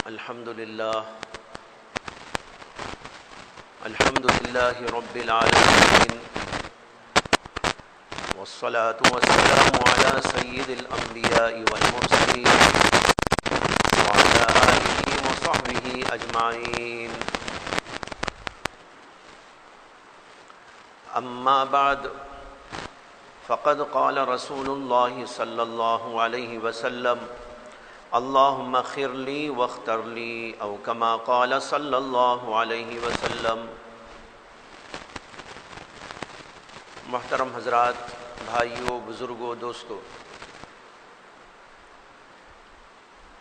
الحمد للہ رب العالمین والصلاة والسلام علی سید الانبیاء والمرسلین وعلی آلہ وصحبہ اجمعین اما بعد فقد قال رسول اللہ صلی اللہ علیہ وسلم اللہم اغفر لی واختر لی او کما قال صلی اللہ علیہ وسلم۔ محترم حضرات، بھائیوں، بزرگوں، دوستوں،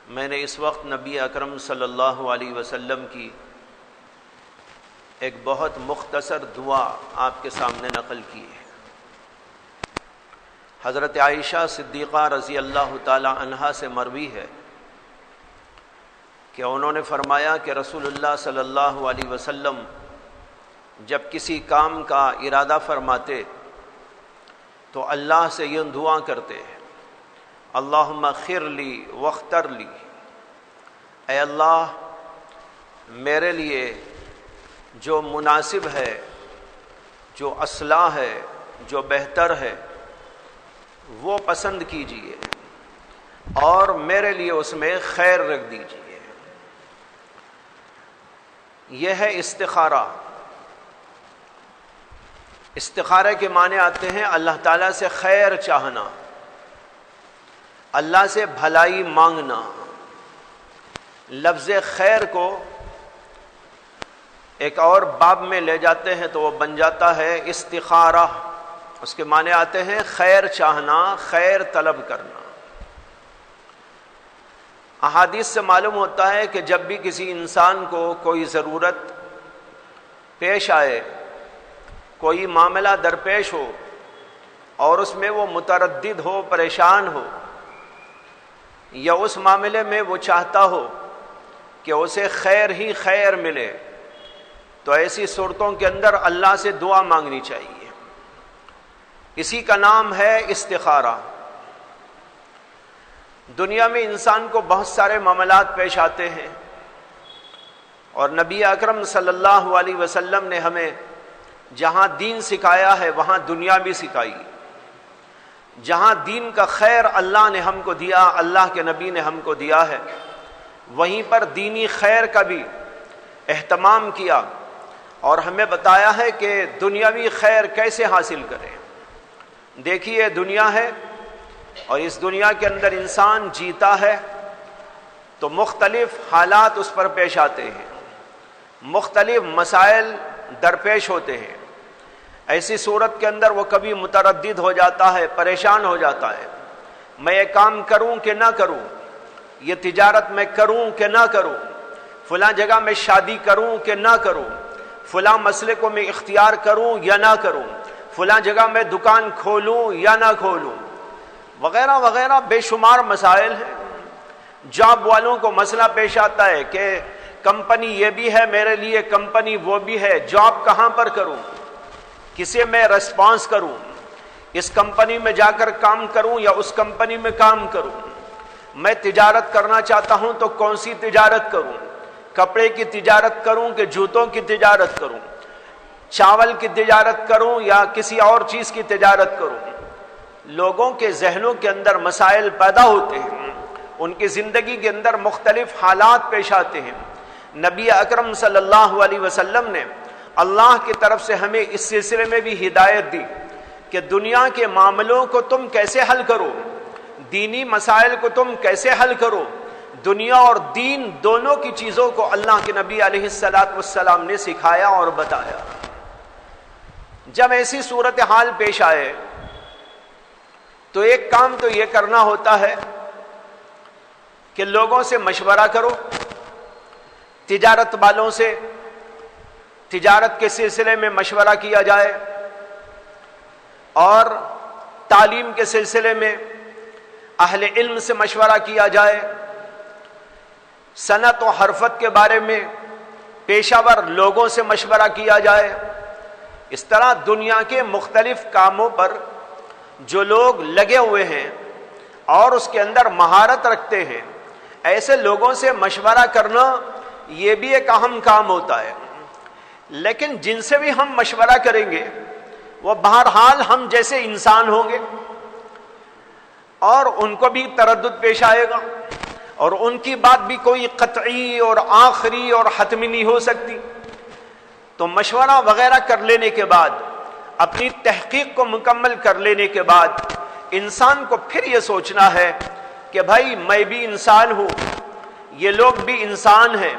میں نے اس وقت نبی اکرم صلی اللہ علیہ وسلم کی ایک بہت مختصر دعا آپ کے سامنے نقل کی ہے۔ حضرت عائشہ صدیقہ رضی اللہ تعالی عنہا سے مروی ہے کہ انہوں نے فرمایا کہ رسول اللہ صلی اللہ علیہ وسلم جب کسی کام کا ارادہ فرماتے تو اللہ سے یہ دعا کرتے ہیں، اللہم اغفر لی واختر لی، اے اللہ میرے لیے جو مناسب ہے، جو اصلاح ہے، جو بہتر ہے وہ پسند کیجیے اور میرے لیے اس میں خیر رکھ دیجیے۔ یہ ہے استخارہ۔ استخارے کے معنی آتے ہیں اللہ تعالیٰ سے خیر چاہنا، اللہ سے بھلائی مانگنا۔ لفظ خیر کو ایک اور باب میں لے جاتے ہیں تو وہ بن جاتا ہے استخارہ۔ اس کے معنی آتے ہیں خیر چاہنا، خیر طلب کرنا۔ احادیث سے معلوم ہوتا ہے کہ جب بھی کسی انسان کو کوئی ضرورت پیش آئے، کوئی معاملہ درپیش ہو اور اس میں وہ متردد ہو، پریشان ہو، یا اس معاملے میں وہ چاہتا ہو کہ اسے خیر ہی خیر ملے، تو ایسی صورتوں کے اندر اللہ سے دعا مانگنی چاہیے۔ اسی کا نام ہے استخارہ۔ دنیا میں انسان کو بہت سارے معاملات پیش آتے ہیں اور نبی اکرم صلی اللہ علیہ وسلم نے ہمیں جہاں دین سکھایا ہے وہاں دنیا بھی سکھائی۔ جہاں دین کا خیر اللہ نے ہم کو دیا، اللہ کے نبی نے ہم کو دیا ہے، وہیں پر دینی خیر کا بھی اہتمام کیا اور ہمیں بتایا ہے کہ دنیاوی خیر کیسے حاصل کریں۔ دیکھیے دنیا ہے اور اس دنیا کے اندر انسان جیتا ہے تو مختلف حالات اس پر پیش آتے ہیں، مختلف مسائل درپیش ہوتے ہیں۔ ایسی صورت کے اندر وہ کبھی متردد ہو جاتا ہے، پریشان ہو جاتا ہے، میں یہ کام کروں کہ نہ کروں، یہ تجارت میں کروں کہ نہ کروں، فلاں جگہ میں شادی کروں کہ نہ کروں، فلاں مسئلے کو میں اختیار کروں یا نہ کروں، فلاں جگہ میں دکان کھولوں یا نہ کھولوں، وغیرہ وغیرہ بے شمار مسائل ہیں۔ جاب والوں کو مسئلہ پیش آتا ہے کہ کمپنی یہ بھی ہے میرے لیے، کمپنی وہ بھی ہے، جاب کہاں پر کروں، کسے میں ریسپانس کروں، اس کمپنی میں جا کر کام کروں یا اس کمپنی میں کام کروں، میں تجارت کرنا چاہتا ہوں تو کون سی تجارت کروں، کپڑے کی تجارت کروں کہ جوتوں کی تجارت کروں، چاول کی تجارت کروں یا کسی اور چیز کی تجارت کروں۔ لوگوں کے ذہنوں کے اندر مسائل پیدا ہوتے ہیں، ان کی زندگی کے اندر مختلف حالات پیش آتے ہیں۔ نبی اکرم صلی اللہ علیہ وسلم نے اللہ کی طرف سے ہمیں اس سلسلے میں بھی ہدایت دی کہ دنیا کے معاملوں کو تم کیسے حل کرو، دینی مسائل کو تم کیسے حل کرو۔ دنیا اور دین دونوں کی چیزوں کو اللہ کے نبی علیہ السلام نے سکھایا اور بتایا۔ جب ایسی صورتحال پیش آئے تو ایک کام تو یہ کرنا ہوتا ہے کہ لوگوں سے مشورہ کرو، تجارت والوں سے تجارت کے سلسلے میں مشورہ کیا جائے، اور تعلیم کے سلسلے میں اہل علم سے مشورہ کیا جائے، صنعت و حرفت کے بارے میں پیشہ ور لوگوں سے مشورہ کیا جائے۔ اس طرح دنیا کے مختلف کاموں پر جو لوگ لگے ہوئے ہیں اور اس کے اندر مہارت رکھتے ہیں، ایسے لوگوں سے مشورہ کرنا یہ بھی ایک اہم کام ہوتا ہے، لیکن جن سے بھی ہم مشورہ کریں گے وہ بہرحال ہم جیسے انسان ہوں گے، اور ان کو بھی تردد پیش آئے گا، اور ان کی بات بھی کوئی قطعی اور آخری اور حتمی نہیں ہو سکتی۔ تو مشورہ وغیرہ کر لینے کے بعد، اپنی تحقیق کو مکمل کر لینے کے بعد، انسان کو پھر یہ سوچنا ہے کہ بھائی میں بھی انسان ہوں، یہ لوگ بھی انسان ہیں،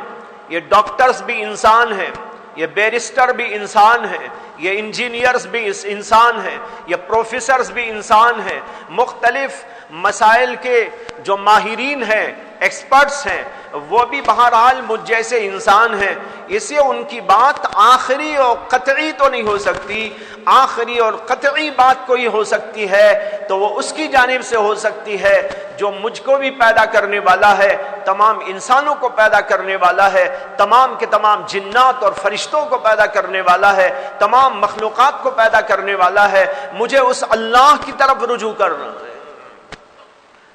یہ ڈاکٹرز بھی انسان ہیں، یہ بیرسٹر بھی انسان ہیں، یہ انجینئرز بھی انسان ہیں، یہ پروفیسرز بھی انسان ہیں، مختلف مسائل کے جو ماہرین ہیں، ایکسپرٹس ہیں، وہ بھی بہرحال مجھ جیسے انسان ہیں، اس لیے ان کی بات آخری اور قطعی تو نہیں ہو سکتی۔ آخری اور قطعی بات کوئی ہو سکتی ہے تو وہ اس کی جانب سے ہو سکتی ہے جو مجھ کو بھی پیدا کرنے والا ہے، تمام انسانوں کو پیدا کرنے والا ہے، تمام کے تمام جنات اور فرشتوں کو پیدا کرنے والا ہے، تمام مخلوقات کو پیدا کرنے والا ہے۔ مجھے اس اللہ کی طرف رجوع کرنا ہے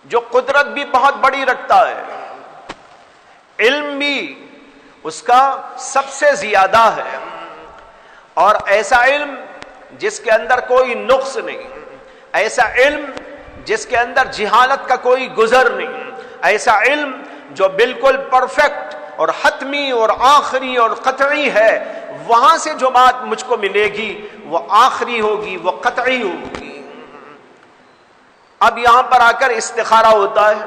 جو قدرت بھی بہت بڑی رکھتا ہے، علم بھی اس کا سب سے زیادہ ہے، اور ایسا علم جس کے اندر کوئی نقص نہیں، ایسا علم جس کے اندر جہالت کا کوئی گزر نہیں، ایسا علم جو بالکل پرفیکٹ اور حتمی اور آخری اور قطعی ہے، وہاں سے جو بات مجھ کو ملے گی وہ آخری ہوگی، وہ قطعی ہوگی۔ اب یہاں پر آ کر استخارہ ہوتا ہے،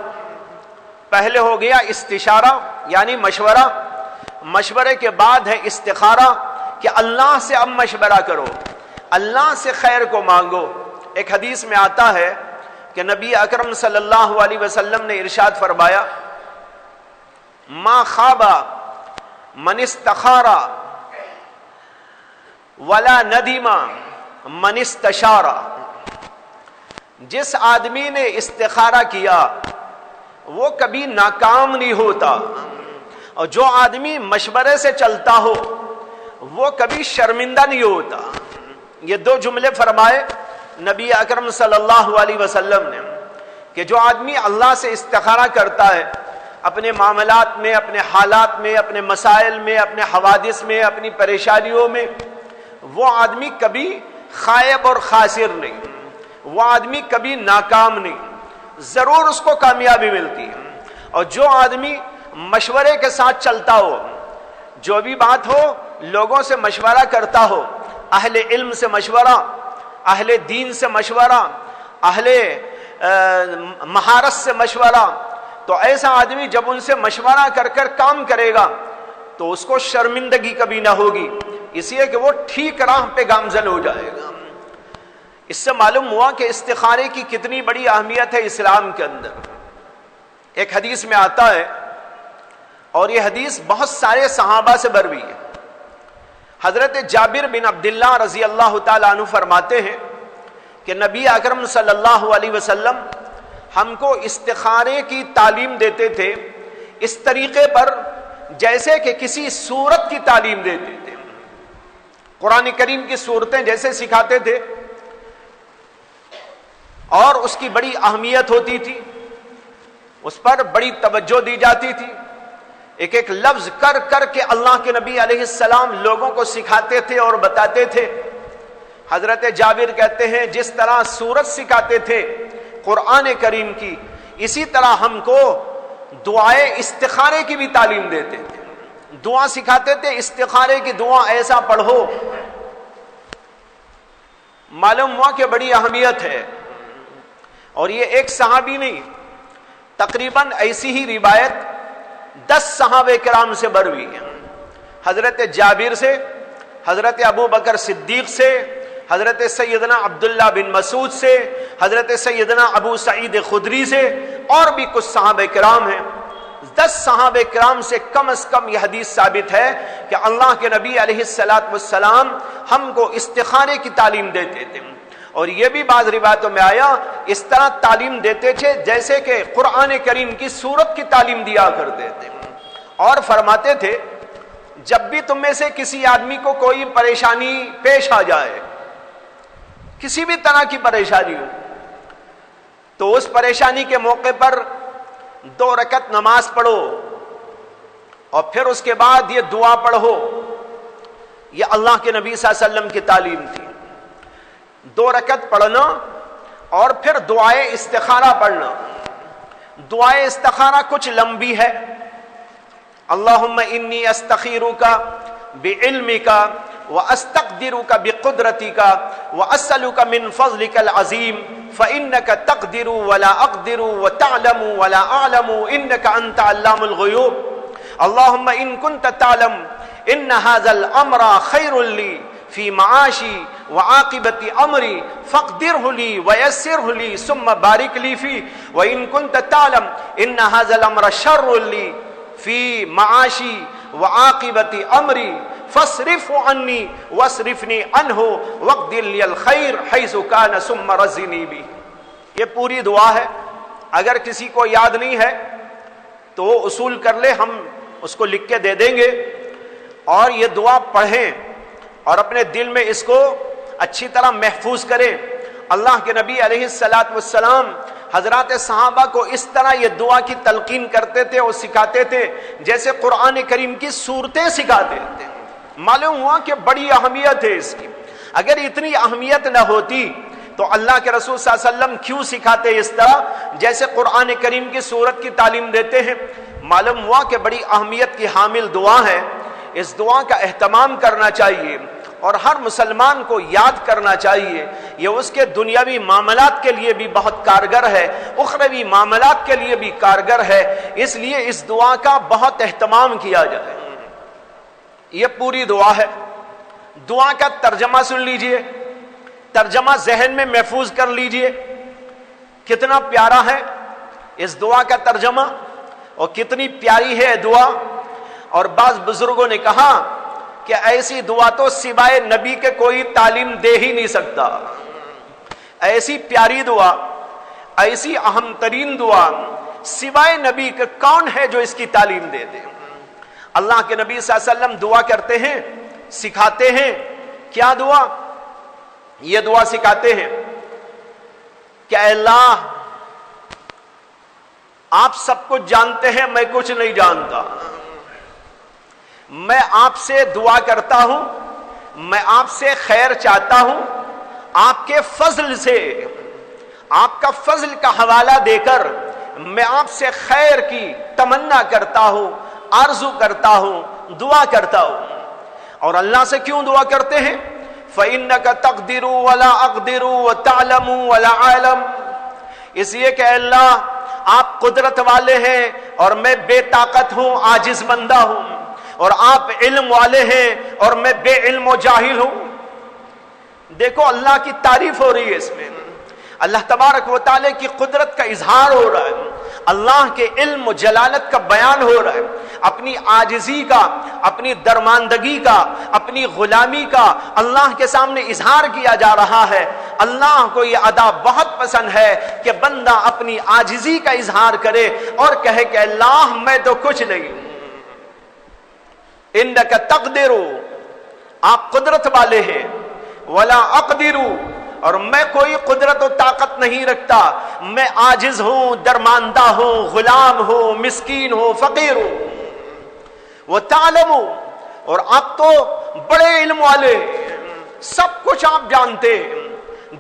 پہلے ہو گیا استشارہ یعنی مشورہ، مشورے کے بعد ہے استخارہ کہ اللہ سے اب مشورہ کرو، اللہ سے خیر کو مانگو۔ ایک حدیث میں آتا ہے کہ نبی اکرم صلی اللہ علیہ وسلم نے ارشاد فرمایا، ما خاب من استخار ولا ندم من استشار، جس آدمی نے استخارہ کیا وہ کبھی ناکام نہیں ہوتا، اور جو آدمی مشورے سے چلتا ہو وہ کبھی شرمندہ نہیں ہوتا۔ یہ دو جملے فرمائے نبی اکرم صلی اللہ علیہ وسلم نے کہ جو آدمی اللہ سے استخارہ کرتا ہے اپنے معاملات میں، اپنے حالات میں، اپنے مسائل میں، اپنے حوادث میں، اپنی پریشانیوں میں، وہ آدمی کبھی خائب اور خاسر نہیں، وہ آدمی کبھی ناکام نہیں، ضرور اس کو کامیابی ملتی ہے۔ اور جو آدمی مشورے کے ساتھ چلتا ہو، جو بھی بات ہو لوگوں سے مشورہ کرتا ہو، اہل علم سے مشورہ، اہل دین سے مشورہ، اہل مہارت سے مشورہ، تو ایسا آدمی جب ان سے مشورہ کر کر کام کرے گا تو اس کو شرمندگی کبھی نہ ہوگی، اس لیے کہ وہ ٹھیک راہ پہ گامزن ہو جائے گا۔ اس سے معلوم ہوا کہ استخارے کی کتنی بڑی اہمیت ہے اسلام کے اندر۔ ایک حدیث میں آتا ہے، اور یہ حدیث بہت سارے صحابہ سے بروی ہے، حضرت جابر بن عبداللہ رضی اللہ تعالیٰ عنہ فرماتے ہیں کہ نبی اکرم صلی اللہ علیہ وسلم ہم کو استخارے کی تعلیم دیتے تھے اس طریقے پر جیسے کہ کسی سورت کی تعلیم دیتے تھے، قرآن کریم کی سورتیں جیسے سکھاتے تھے، اور اس کی بڑی اہمیت ہوتی تھی، اس پر بڑی توجہ دی جاتی تھی، ایک ایک لفظ کر کر کے اللہ کے نبی علیہ السلام لوگوں کو سکھاتے تھے اور بتاتے تھے۔ حضرت جابر کہتے ہیں جس طرح سورت سکھاتے تھے قرآن کریم کی، اسی طرح ہم کو دعائے استخارے کی بھی تعلیم دیتے تھے، دعا سکھاتے تھے، استخارے کی دعا ایسا پڑھو۔ معلوم ہوا کہ بڑی اہمیت ہے، اور یہ ایک صحابی نہیں، تقریباً ایسی ہی روایت 10 صحابہ کرام سے بروی ہے، حضرت جابر سے، حضرت ابو بکر صدیق سے، حضرت سیدنا عبداللہ بن مسعود سے، حضرت سیدنا ابو سعید خدری سے، اور بھی کچھ صحابہ کرام ہیں۔ 10 صحابہ کرام سے کم از کم یہ حدیث ثابت ہے کہ اللہ کے نبی علیہ السلام ہم کو استخارے کی تعلیم دیتے تھے، اور یہ بھی بعض روایتوں میں آیا اس طرح تعلیم دیتے تھے جیسے کہ قرآن کریم کی سورت کی تعلیم دیا کرتے تھے، اور فرماتے تھے جب بھی تم میں سے کسی آدمی کو کوئی پریشانی پیش آ جائے، کسی بھی طرح کی پریشانی ہو، تو اس پریشانی کے موقع پر 2 رکعت نماز پڑھو اور پھر اس کے بعد یہ دعا پڑھو. یہ اللہ کے نبی صلی اللہ علیہ وسلم کی تعلیم تھی. 2 رکعت پڑھنا اور پھر دعائے استخارہ پڑھنا. دعائے استخارہ کچھ لمبی ہے. اللہم انی استخیرک بعلمک واستقدرک بقدرتک واسألک من فضلک العظیم فإنک تقدر ولا اقدر وتعلم ولا اعلم انک انت علام الغیوب. اللہم ان کنت تعلم ان هذا الامر خیر لی فی معاشی وعاقبت امری فاقدره لی ویسره لی ثم بارک لی فی وان کنت تعلم ان هذا الامر شر لی فی معاشی وعاقبت امری فاصرف عنی واصرفنی عنہ واقدر لی الخیر حیث کان ثم رزقنی بہ. یہ پوری دعا ہے. اگر کسی کو یاد نہیں ہے تو وہ اصول کر لے, ہم اس کو لکھ کے دے دیں گے, اور یہ دعا پڑھیں اور اپنے دل میں اس کو اچھی طرح محفوظ کریں. اللہ کے نبی علیہ الصلاۃ والسلام حضرات صحابہ کو اس طرح یہ دعا کی تلقین کرتے تھے اور سکھاتے تھے جیسے قرآن کریم کی صورتیں سکھاتے تھے. معلوم ہوا کہ بڑی اہمیت ہے اس کی. اگر اتنی اہمیت نہ ہوتی تو اللہ کے رسول صلی اللہ علیہ وسلم کیوں سکھاتے اس طرح جیسے قرآن کریم کی صورت کی تعلیم دیتے ہیں؟ معلوم ہوا کہ بڑی اہمیت کی حامل دعا ہے. اس دعا کا اہتمام کرنا چاہیے اور ہر مسلمان کو یاد کرنا چاہیے. یہ اس کے دنیاوی معاملات کے لیے بھی بہت کارگر ہے, اخروی معاملات کے لیے بھی کارگر ہے. اس لیے اس دعا کا بہت اہتمام کیا جائے. یہ پوری دعا ہے. دعا کا ترجمہ سن لیجئے, ترجمہ ذہن میں محفوظ کر لیجئے. کتنا پیارا ہے اس دعا کا ترجمہ اور کتنی پیاری ہے دعا. اور بعض بزرگوں نے کہا کہ ایسی دعا تو سوائے نبی کے کوئی تعلیم دے ہی نہیں سکتا. ایسی پیاری دعا, ایسی اہم ترین دعا سوائے نبی کے کون ہے جو اس کی تعلیم دے دے؟ اللہ کے نبی صلی اللہ علیہ وسلم دعا کرتے ہیں, سکھاتے ہیں. کیا دعا؟ یہ دعا سکھاتے ہیں کہ اے اللہ آپ سب کچھ جانتے ہیں, میں کچھ نہیں جانتا. میں آپ سے دعا کرتا ہوں, میں آپ سے خیر چاہتا ہوں. آپ کے فضل سے, آپ کا فضل کا حوالہ دے کر میں آپ سے خیر کی تمنا کرتا ہوں, آرزو کرتا ہوں, دعا کرتا ہوں. اور اللہ سے کیوں دعا کرتے ہیں؟ فَإِنَّكَ تَقْدِرُ وَلَا أَقْدِرُ وَتَعْلَمُ وَلَا أَعْلَمُ. اس لیے کہ اللہ آپ قدرت والے ہیں اور میں بے طاقت ہوں, عاجز بندہ ہوں. اور آپ علم والے ہیں اور میں بے علم و جاہل ہوں. دیکھو اللہ کی تعریف ہو رہی ہے اس میں. اللہ تبارک و تعالی کی قدرت کا اظہار ہو رہا ہے, اللہ کے علم و جلالت کا بیان ہو رہا ہے. اپنی عاجزی کا, اپنی درماندگی کا, اپنی غلامی کا اللہ کے سامنے اظہار کیا جا رہا ہے. اللہ کو یہ ادا بہت پسند ہے کہ بندہ اپنی عاجزی کا اظہار کرے اور کہے کہ اللہ میں تو کچھ نہیں ہوں. انک تقدر, آپ قدرت والے ہیں, ولا اقدر, اور میں کوئی قدرت و طاقت نہیں رکھتا. میں عاجز ہوں, درماندہ ہوں, غلام ہوں, مسکین ہوں, فقیر ہوں. وتعلم, اور آپ تو بڑے علم والے, سب کچھ آپ جانتے ہیں,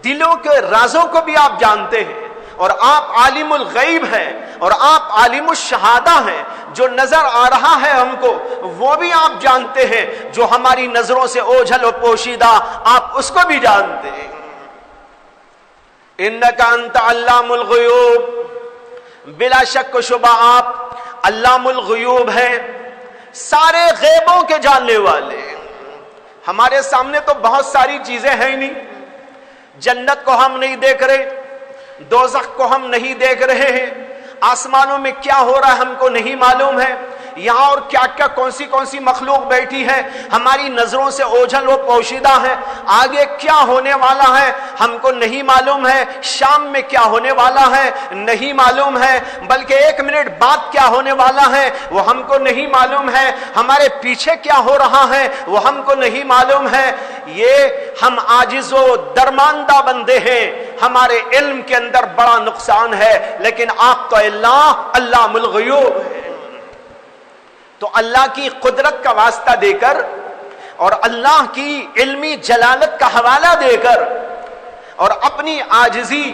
دلوں کے رازوں کو بھی آپ جانتے ہیں. اور آپ عالم الغیب ہیں اور آپ عالم الشہادہ ہیں. جو نظر آ رہا ہے ہم کو وہ بھی آپ جانتے ہیں, جو ہماری نظروں سے اوجھل و پوشیدہ آپ اس کو بھی جانتے ہیں. انک انت علام الغیوب, بلا شک و شبہ آپ علام الغیوب ہیں, سارے غیبوں کے جاننے والے. ہمارے سامنے تو بہت ساری چیزیں ہیں ہی نہیں. جنت کو ہم نہیں دیکھ رہے, دوزخ کو ہم نہیں دیکھ رہے ہیں, آسمانوں میں کیا ہو رہا ہے ہم کو نہیں معلوم ہے, یہاں اور کیا کیا کون سی مخلوق بیٹھی ہے، ہماری نظروں سے اوجھل و پوشیدہ ہے، آگے کیا ہونے والا ہے ہم کو نہیں معلوم ہے، شام میں کیا ہونے والا ہے نہیں معلوم ہے، بلکہ 1 منٹ بعد کیا ہونے والا ہے وہ ہم کو نہیں معلوم ہے، ہمارے پیچھے کیا ہو رہا ہے وہ ہم کو نہیں معلوم ہے۔ یہ ہم عاجز و درماندہ بندے ہیں، ہمارے علم کے اندر بڑا نقصان ہے، لیکن آپ تو اللہ علام الغیوب ہے۔ تو اللہ کی قدرت کا واسطہ دے کر اور اللہ کی علمی جلالت کا حوالہ دے کر اور اپنی عاجزی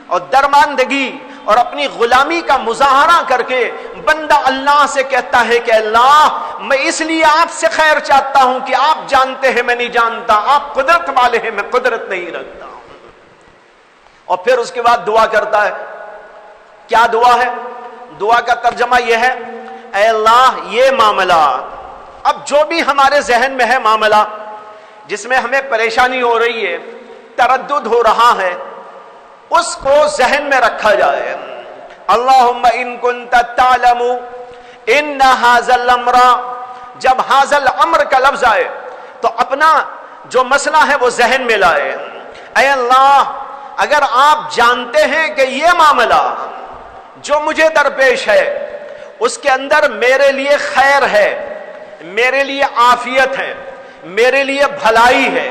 اور درماندگی اور اپنی غلامی کا مظاہرہ کر کے بندہ اللہ سے کہتا ہے کہ اللہ میں اس لیے آپ سے خیر چاہتا ہوں کہ آپ جانتے ہیں میں نہیں جانتا، آپ قدرت والے ہیں میں قدرت نہیں رکھتا ہوں۔ اور پھر اس کے بعد دعا کرتا ہے۔ کیا دعا ہے؟ دعا کا ترجمہ یہ ہے، اے اللہ یہ معاملہ، اب جو بھی ہمارے ذہن میں ہے معاملہ جس میں ہمیں پریشانی ہو رہی ہے، تردد ہو رہا ہے، اس کو ذہن میں رکھا جائے۔ اللہم ان کنت تعلم ان ھذا الامر، جب ھذا الامر کا لفظ آئے تو اپنا جو مسئلہ ہے وہ ذہن میں لائے۔ اے اللہ اگر آپ جانتے ہیں کہ یہ معاملہ جو مجھے درپیش ہے اس کے اندر میرے لیے خیر ہے، میرے لیے عافیت ہے، میرے لیے بھلائی ہے،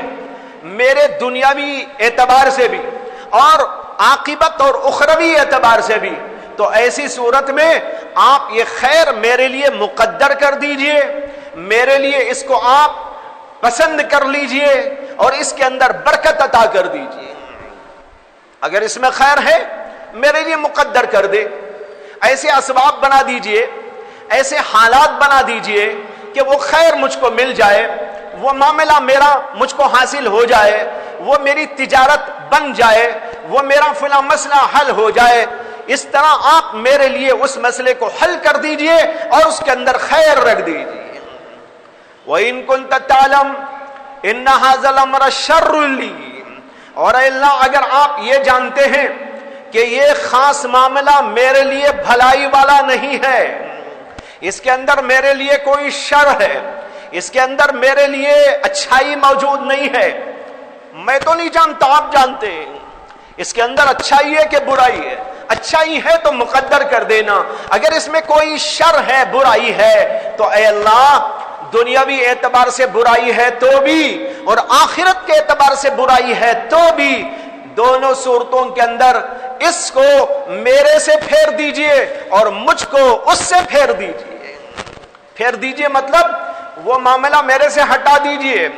میرے دنیاوی اعتبار سے بھی اور عاقبت اور اخروی اعتبار سے بھی، تو ایسی صورت میں آپ یہ خیر میرے لیے مقدر کر دیجئے، میرے لیے اس کو آپ پسند کر لیجئے اور اس کے اندر برکت عطا کر دیجئے۔ اگر اس میں خیر ہے میرے لیے مقدر کر دے، ایسے اسباب بنا دیجئے، ایسے حالات بنا دیجئے کہ وہ خیر مجھ کو مل جائے، وہ معاملہ میرا مجھ کو حاصل ہو جائے، وہ میری تجارت بن جائے، وہ میرا فلاں مسئلہ حل ہو جائے۔ اس طرح آپ میرے لیے اس مسئلے کو حل کر دیجئے اور اس کے اندر خیر رکھ دیجئے۔ وَإِن كُنتَ تَعْلَمُ إِنَّ هَذَا الْأَمْرَ شَرٌّ لِّي، اور اے اللہ اگر آپ یہ جانتے ہیں کہ یہ خاص معاملہ میرے لیے بھلائی والا نہیں ہے، اس کے اندر میرے لیے کوئی شر ہے، اس کے اندر میرے لیے اچھائی موجود نہیں ہے، میں تو نہیں جانتا آپ جانتے ہیں، اس کے اندر اچھائی ہے کہ برائی ہے، اچھائی ہے تو مقدر کر دینا، اگر اس میں کوئی شر ہے برائی ہے تو اے اللہ دنیاوی اعتبار سے برائی ہے تو بھی اور آخرت کے اعتبار سے برائی ہے تو بھی، دونوں صورتوں کے اندر اس کو میرے سے پھیر دیجئے اور مجھ کو اس سے پھیر دیجئے۔ پھیر دیجئے مطلب وہ معاملہ میرے سے ہٹا دیجئے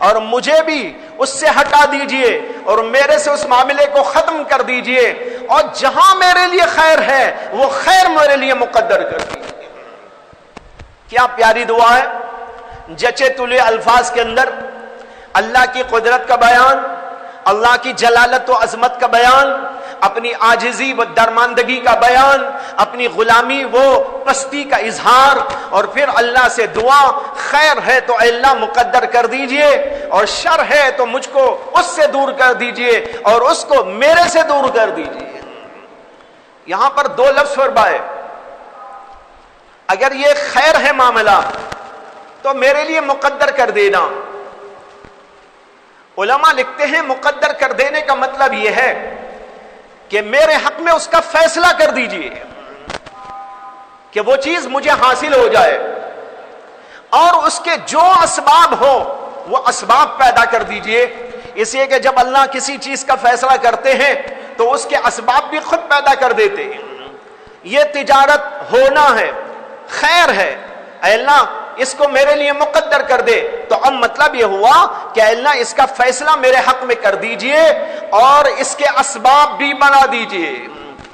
اور مجھے بھی اس سے ہٹا دیجئے اور میرے سے اس معاملے کو ختم کر دیجئے، اور جہاں میرے لیے خیر ہے وہ خیر میرے لیے مقدر کر دیجئے۔ کیا پیاری دعا ہے، جچے تلے الفاظ کے اندر اللہ کی قدرت کا بیان، اللہ کی جلالت و عظمت کا بیان، اپنی عاجزی و درماندگی کا بیان، اپنی غلامی و پستی کا اظہار، اور پھر اللہ سے دعا، خیر ہے تو اے اللہ مقدر کر دیجئے اور شر ہے تو مجھ کو اس سے دور کر دیجئے اور اس کو میرے سے دور کر دیجئے۔ یہاں پر 2 لفظ فرمائے، اگر یہ خیر ہے معاملہ تو میرے لیے مقدر کر دینا۔ علماء لکھتے ہیں مقدر کر دینے کا مطلب یہ ہے کہ میرے حق میں اس کا فیصلہ کر دیجئے کہ وہ چیز مجھے حاصل ہو جائے، اور اس کے جو اسباب ہو وہ اسباب پیدا کر دیجئے، اس لیے کہ جب اللہ کسی چیز کا فیصلہ کرتے ہیں تو اس کے اسباب بھی خود پیدا کر دیتے ہیں۔ یہ تجارت ہونا ہے، خیر ہے، اے اللہ اس کو میرے لیے مقدر کر دے، تو اب مطلب یہ ہوا کہ اللہ اس کا فیصلہ میرے حق میں کر دیجئے اور اس کے اسباب بھی بنا دیجئے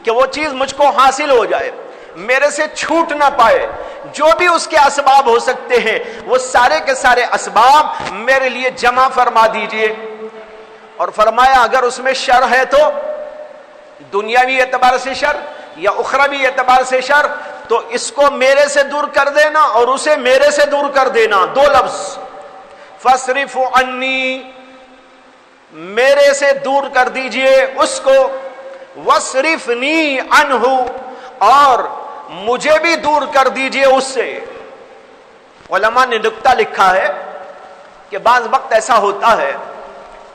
کہ وہ چیز مجھ کو حاصل ہو جائے، میرے سے چھوٹ نہ پائے۔ جو بھی اس کے اسباب ہو سکتے ہیں وہ سارے کے سارے اسباب میرے لیے جمع فرما دیجئے۔ اور فرمایا اگر اس میں شر ہے تو دنیاوی اعتبار سے شر یا اخروی اعتبار سے شر، تو اس کو میرے سے دور کر دینا اور اسے میرے سے دور کر دینا۔ 2 لفظ، فَاصْرِفْ عَنِّي، میرے سے دور کر دیجئے اس کو، وَاصْرِفْنِي عَنْهُ، اور مجھے بھی دور کر دیجئے اس سے۔ علماء نے نکتہ لکھا ہے کہ بعض وقت ایسا ہوتا ہے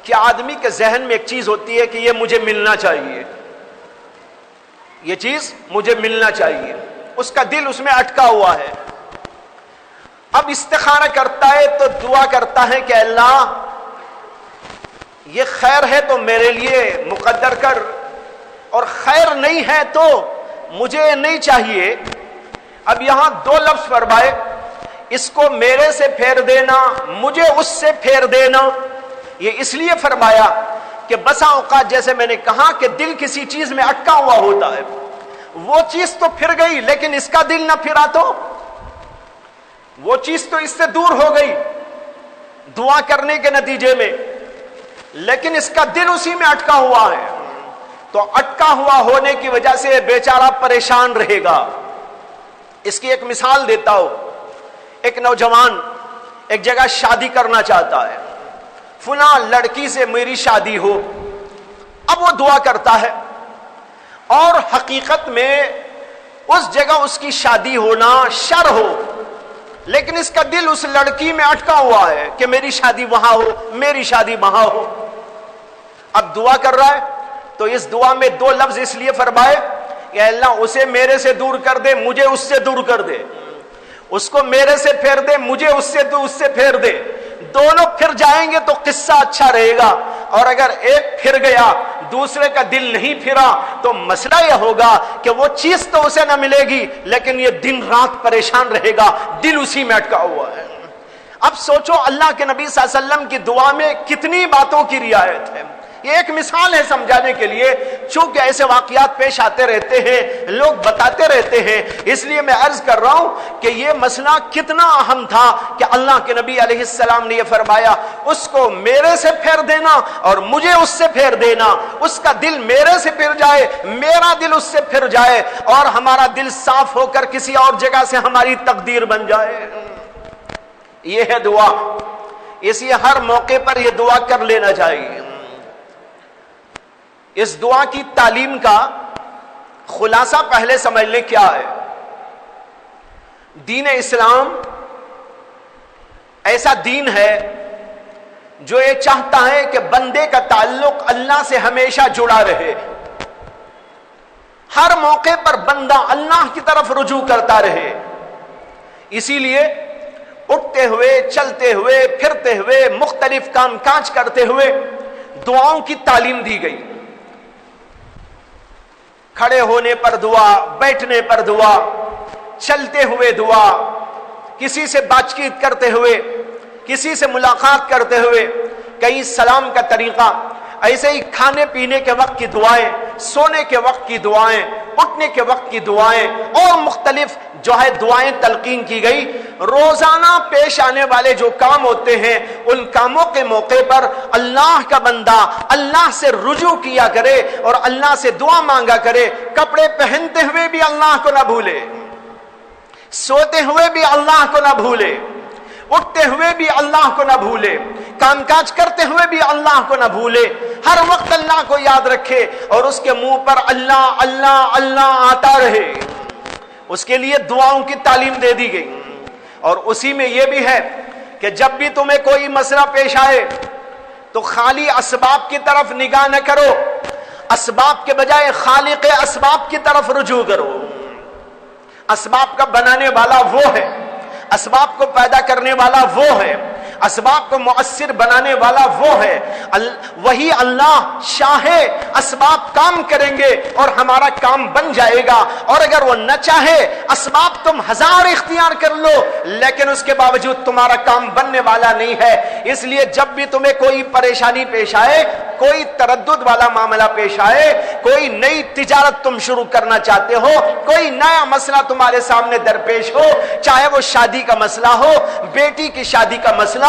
کہ آدمی کے ذہن میں ایک چیز ہوتی ہے کہ یہ مجھے ملنا چاہیے، یہ چیز مجھے ملنا چاہیے، اس کا دل اس میں اٹکا ہوا ہے. اب استخارہ کرتا ہے تو دعا کرتا ہے کہ اللہ یہ خیر ہے تو میرے لیے مقدر کر، اور خیر نہیں ہے تو مجھے نہیں چاہیے. اب یہاں دو لفظ فرمائے، اس کو میرے سے پھیر دینا، مجھے اس سے پھیر دینا. یہ اس لیے فرمایا کہ بسا اوقات جیسے میں نے کہا کہ دل کسی چیز میں اٹکا ہوا ہوتا ہے، وہ چیز تو پھر گئی لیکن اس کا دل نہ پھرا تو وہ چیز تو اس سے دور ہو گئی دعا کرنے کے نتیجے میں، لیکن اس کا دل اسی میں اٹکا ہوا ہے. تو اٹکا ہوا ہونے کی وجہ سے بیچارہ پریشان رہے گا. اس کی ایک مثال دیتا ہوں. ایک نوجوان ایک جگہ شادی کرنا چاہتا ہے، فلاں لڑکی سے میری شادی ہو. اب وہ دعا کرتا ہے اور حقیقت میں اس جگہ اس کی شادی ہونا شر ہو، لیکن اس کا دل اس لڑکی میں اٹکا ہوا ہے کہ میری شادی وہاں ہو، میری شادی وہاں ہو. اب دعا کر رہا ہے تو اس دعا میں دو لفظ اس لیے فرمائے کہ اللہ اسے میرے سے دور کر دے، مجھے اس سے دور کر دے. اس کو میرے سے پھیر دے، مجھے اس سے پھیر دے. دونوں پھر جائیں گے تو قصہ اچھا رہے گا، اور اگر ایک پھر گیا دوسرے کا دل نہیں پھرا تو مسئلہ یہ ہوگا کہ وہ چیز تو اسے نہ ملے گی لیکن یہ دن رات پریشان رہے گا، دل اسی میں اٹکا ہوا ہے. اب سوچو اللہ کے نبی صلی اللہ علیہ وسلم کی دعا میں کتنی باتوں کی رعایت ہے. یہ ایک مثال ہے سمجھانے کے لیے، چونکہ ایسے واقعات پیش آتے رہتے ہیں، لوگ بتاتے رہتے ہیں، اس لیے میں عرض کر رہا ہوں کہ یہ مسئلہ کتنا اہم تھا کہ اللہ کے نبی علیہ السلام نے یہ فرمایا اس کو میرے سے پھیر دینا اور مجھے اس سے پھیر دینا. اس کا دل میرے سے پھر جائے، میرا دل اس سے پھر جائے، اور ہمارا دل صاف ہو کر کسی اور جگہ سے ہماری تقدیر بن جائے. یہ ہے دعا. اس لیے ہر موقع پر یہ دعا کر لینا چاہیے. اس دعا کی تعلیم کا خلاصہ پہلے سمجھ لیں کیا ہے. دین اسلام ایسا دین ہے جو یہ چاہتا ہے کہ بندے کا تعلق اللہ سے ہمیشہ جڑا رہے، ہر موقع پر بندہ اللہ کی طرف رجوع کرتا رہے. اسی لیے اٹھتے ہوئے، چلتے ہوئے، پھرتے ہوئے، مختلف کام کاج کرتے ہوئے دعاؤں کی تعلیم دی گئی. کھڑے ہونے پر دعا، بیٹھنے پر دعا، چلتے ہوئے دعا، کسی سے بات چیت کرتے ہوئے، کسی سے ملاقات کرتے ہوئے، کہیں سلام کا طریقہ، ایسے ہی کھانے پینے کے وقت کی دعائیں، سونے کے وقت کی دعائیں، اٹھنے کے وقت کی دعائیں، اور مختلف جو ہے دعائیں تلقین کی گئی. روزانہ پیش آنے والے جو کام ہوتے ہیں ان کاموں کے موقع پر اللہ کا بندہ اللہ سے رجوع کیا کرے اور اللہ سے دعا مانگا کرے. کپڑے پہنتے ہوئے بھی اللہ کو نہ بھولے، سوتے ہوئے بھی اللہ کو نہ بھولے، اٹھتے ہوئے بھی اللہ کو نہ بھولے، کام کاج کرتے ہوئے بھی اللہ کو نہ بھولے. ہر وقت اللہ کو یاد رکھے اور اس کے منہ پر اللہ اللہ اللہ آتا رہے. اس کے لیے دعاؤں کی تعلیم دے دی گئی. اور اسی میں یہ بھی ہے کہ جب بھی تمہیں کوئی مسئلہ پیش آئے تو خالی اسباب کی طرف نگاہ نہ کرو، اسباب کے بجائے خالق اسباب کی طرف رجوع کرو. اسباب کا بنانے والا وہ ہے، اسباب کو پیدا کرنے والا وہ ہے، اسباب کو مؤثر بنانے والا وہ ہے. وہی اللہ چاہے اسباب کام کریں گے اور ہمارا کام بن جائے گا، اور اگر وہ نہ چاہے اسباب تم ہزار اختیار کر لو لیکن اس کے باوجود تمہارا کام بننے والا نہیں ہے. اس لیے جب بھی تمہیں کوئی پریشانی پیش آئے، کوئی تردد والا معاملہ پیش آئے، کوئی نئی تجارت تم شروع کرنا چاہتے ہو، کوئی نیا مسئلہ تمہارے سامنے درپیش ہو، چاہے وہ شادی کا مسئلہ ہو، بیٹی کی شادی کا مسئلہ،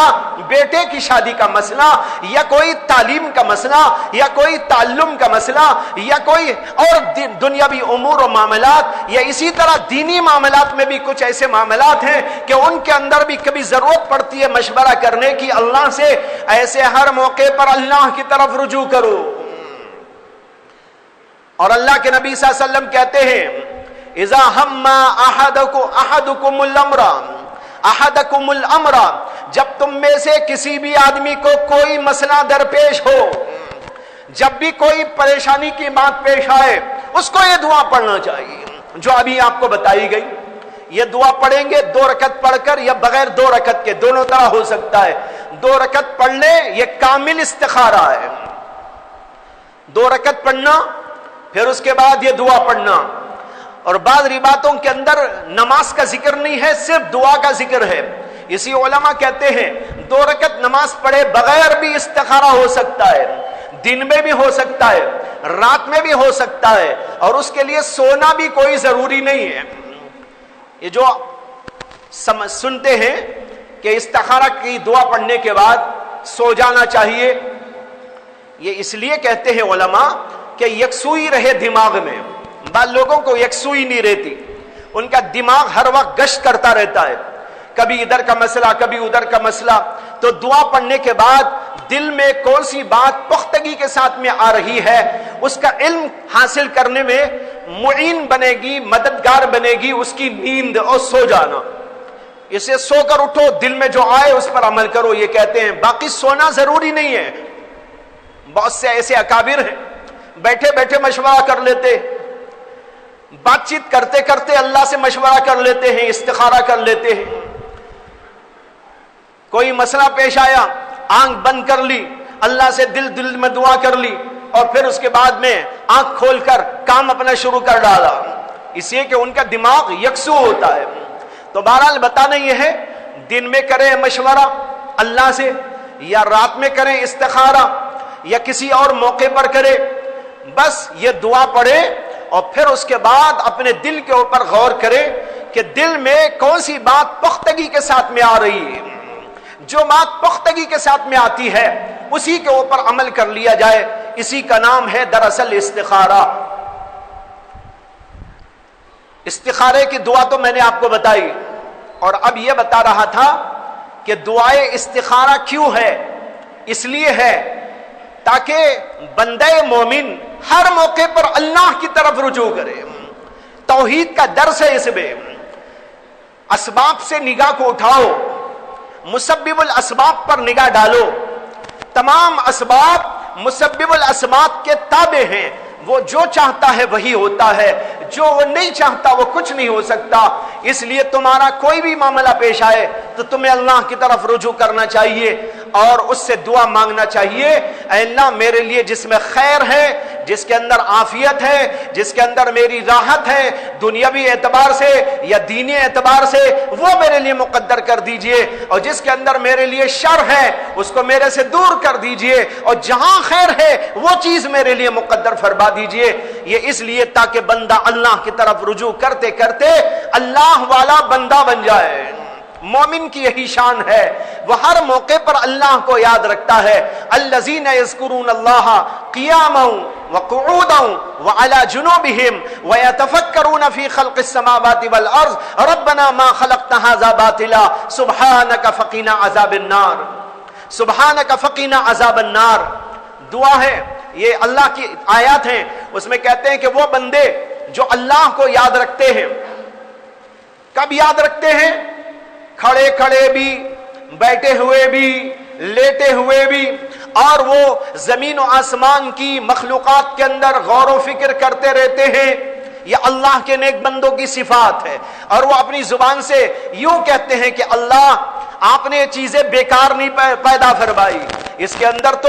بیٹے کی شادی کا مسئلہ، یا کوئی تعلیم کا مسئلہ، یا کوئی تعلم کا مسئلہ، یا کوئی اور دنیاوی امور و معاملات، یا اسی طرح دینی معاملات میں بھی کچھ ایسے معاملات ہیں کہ ان کے اندر بھی کبھی ضرورت پڑتی ہے مشورہ کرنے کی اللہ سے، ایسے ہر موقع پر اللہ کی طرف رجوع کرو. اور اللہ کے نبی صلی اللہ علیہ وسلم کہتے ہیں اذا ہم احدکم الامر، احدکم الامر، جب تم میں سے کسی بھی آدمی کو کوئی مسئلہ درپیش ہو، جب بھی کوئی پریشانی کی بات پیش آئے، اس کو یہ دعا پڑھنا چاہیے جو ابھی آپ کو بتائی گئی۔ یہ دعا پڑھیں گے 2 رکعت پڑھ کر یا بغیر 2 رکعت کے، دونوں طرح ہو سکتا ہے۔ 2 رکعت پڑھ لے، یہ کامل استخارہ ہے۔ 2 رکعت پڑھنا، پھر اس کے بعد یہ دعا پڑھنا۔ اور بعض روایتوں کے اندر نماز کا ذکر نہیں ہے، صرف دعا کا ذکر ہے۔ اسی علماء کہتے ہیں 2 رکعت نماز پڑھے بغیر بھی استخارہ ہو سکتا ہے، دن میں بھی ہو سکتا ہے، رات میں بھی ہو سکتا ہے، اور اس کے لیے سونا بھی کوئی ضروری نہیں ہے۔ یہ جو سنتے ہیں کہ استخارہ کی دعا پڑھنے کے بعد سو جانا چاہیے، یہ اس لیے کہتے ہیں علماء کہ یکسوئی رہے دماغ میں۔ بعض لوگوں کو یکسوئی نہیں رہتی، ان کا دماغ ہر وقت گشت کرتا رہتا ہے، کبھی ادھر کا مسئلہ کبھی ادھر کا مسئلہ۔ تو دعا پڑھنے کے بعد دل میں کون سی بات پختگی کے ساتھ میں آ رہی ہے، اس کا علم حاصل کرنے میں معین بنے گی، مددگار بنے گی اس کی نیند اور سو جانا۔ اسے سو کر اٹھو، دل میں جو آئے اس پر عمل کرو، یہ کہتے ہیں۔ باقی سونا ضروری نہیں ہے۔ بہت سے ایسے اکابر ہیں بیٹھے بیٹھے مشورہ کر لیتے، بات چیت کرتے کرتے اللہ سے مشورہ کر لیتے ہیں، استخارہ کر لیتے ہیں۔ کوئی مسئلہ پیش آیا، آنکھ بند کر لی، اللہ سے دل میں دعا کر لی، اور پھر اس کے بعد میں آنکھ کھول کر کام اپنا شروع کر ڈالا، اس لیے کہ ان کا دماغ یکسو ہوتا ہے۔ تو بہرحال بتانا یہ ہے، دن میں کریں مشورہ اللہ سے، یا رات میں کریں استخارہ، یا کسی اور موقع پر کرے، بس یہ دعا پڑھے، اور پھر اس کے بعد اپنے دل کے اوپر غور کرے کہ دل میں کون سی بات پختگی کے ساتھ میں آ رہی ہے۔ جو بات پختگی کے ساتھ میں آتی ہے اسی کے اوپر عمل کر لیا جائے، اسی کا نام ہے دراصل استخارہ۔ استخارے کی دعا تو میں نے آپ کو بتائی، اور اب یہ بتا رہا تھا کہ دعائے استخارہ کیوں ہے۔ اس لیے ہے تاکہ بندہ مومن ہر موقع پر اللہ کی طرف رجوع کرے۔ توحید کا درس ہے اس میں۔ اسباب سے نگاہ کو اٹھاؤ، مسبب الاسباب پر نگاہ ڈالو۔ تمام اسباب مسبب الاسباب کے تابع ہیں، وہ جو چاہتا ہے وہی ہوتا ہے، جو وہ نہیں چاہتا وہ کچھ نہیں ہو سکتا۔ اس لیے تمہارا کوئی بھی معاملہ پیش آئے تو تمہیں اللہ کی طرف رجوع کرنا چاہیے اور اس سے دعا مانگنا چاہیے، اے اللہ میرے لیے جس میں خیر ہے، جس کے اندر عافیت ہے، جس کے اندر میری راحت ہے دنیاوی اعتبار سے یا دینی اعتبار سے، وہ میرے لیے مقدر کر دیجئے، اور جس کے اندر میرے لیے شر ہے اس کو میرے سے دور کر دیجئے، اور جہاں خیر ہے وہ چیز میرے لیے مقدر فرما دیجئے۔ یہ اس لیے تاکہ بندہ اللہ کی طرف رجوع کرتے کرتے اللہ والا بندہ بن جائے۔ مومن کی یہی شان ہے، وہ ہر موقع پر اللہ کو یاد رکھتا ہے۔ الذین یذکرون اللہ قیاما وقعودا وعلی جنوبہم ویتفکرون فی خلق السماوات والارض ربنا ما خلقت ھذا باطلا سبحانک فقنا عذاب النار، سبحانک فقنا عذاب النار۔ دعا ہے، یہ اللہ کی آیات ہیں، اس میں کہتے ہیں کہ وہ بندے جو اللہ کو یاد رکھتے ہیں، کب یاد رکھتے ہیں؟ کھڑے کھڑے بھی، بیٹھے ہوئے بھی، لیٹے ہوئے بھی، اور وہ زمین و آسمان کی مخلوقات کے اندر غور و فکر کرتے رہتے ہیں۔ یہ اللہ کے نیک بندوں کی صفات ہے، اور وہ اپنی زبان سے یوں کہتے ہیں کہ اللہ آپ نے یہ چیزیں بیکار نہیں پیدا فرمائی، اس کے اندر تو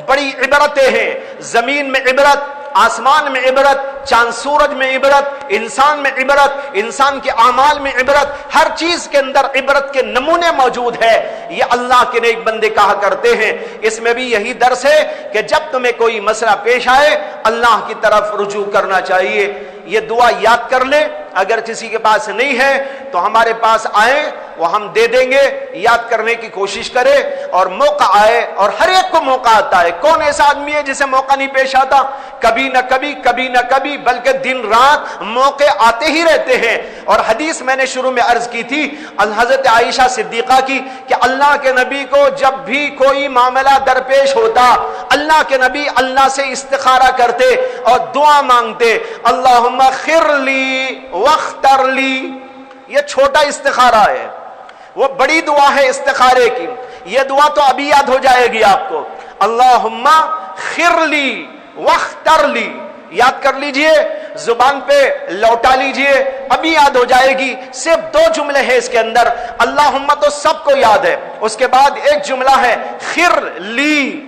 بڑی عبرتیں ہیں، زمین میں عبرت، آسمان میں عبرت، چاند سورج میں عبرت، انسان میں عبرت، انسان کے اعمال میں عبرت، ہر چیز کے اندر عبرت کے نمونے موجود ہے۔ یہ اللہ کے نیک بندے کہا کرتے ہیں۔ اس میں بھی یہی درس ہے کہ جب تمہیں کوئی مسئلہ پیش آئے اللہ کی طرف رجوع کرنا چاہیے۔ یہ دعا یاد کر لیں، اگر کسی کے پاس نہیں ہے تو ہمارے پاس آئیں، وہ ہم دے دیں گے، یاد کرنے کی کوشش کرے، اور موقع آئے، اور ہر ایک کو موقع آتا ہے۔ کون ایسا آدمی ہے جسے موقع نہیں پیش آتا؟ کبھی نہ کبھی، کبھی نہ کبھی، بلکہ دن رات موقع آتے ہی رہتے ہیں۔ اور حدیث میں نے شروع میں عرض کی تھی حضرت عائشہ صدیقہ کی کہ اللہ کے نبی کو جب بھی کوئی معاملہ درپیش ہوتا، اللہ کے نبی اللہ سے استخارہ کرتے اور دعا مانگتے، اللہم خر لی واختر لی۔ یہ چھوٹا استخارہ ہے، وہ بڑی دعا ہے استخارے کی. یہ دعا تو ابھی یاد ہو جائے گی آپ کو. اللہم خر لی واختر لی، یاد کر لیجئے، زبان پہ لوٹا لیجئے، ابھی یاد ہو جائے گی. صرف 2 جملے ہیں اس کے اندر. اللہم تو سب کو یاد ہے، اس کے بعد ایک جملہ ہے خر لی،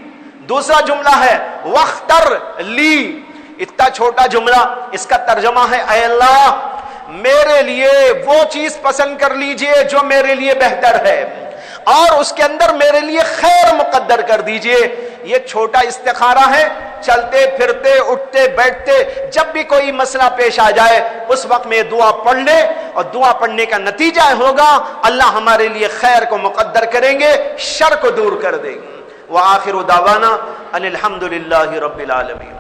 دوسرا جملہ ہے واختر لی. اتنا چھوٹا جملہ، اس کا ترجمہ ہے اے اللہ میرے لیے وہ چیز پسند کر لیجئے جو میرے لیے بہتر ہے، اور اس کے اندر میرے لیے خیر مقدر کر دیجئے. یہ چھوٹا استخارہ ہے. چلتے پھرتے اٹھتے بیٹھتے جب بھی کوئی مسئلہ پیش آ جائے اس وقت میں دعا پڑھ لے، اور دعا پڑھنے کا نتیجہ ہوگا اللہ ہمارے لیے خیر کو مقدر کریں گے، شر کو دور کر دیں گے. وآخر دعوانا ان الحمد للہ رب العالمین.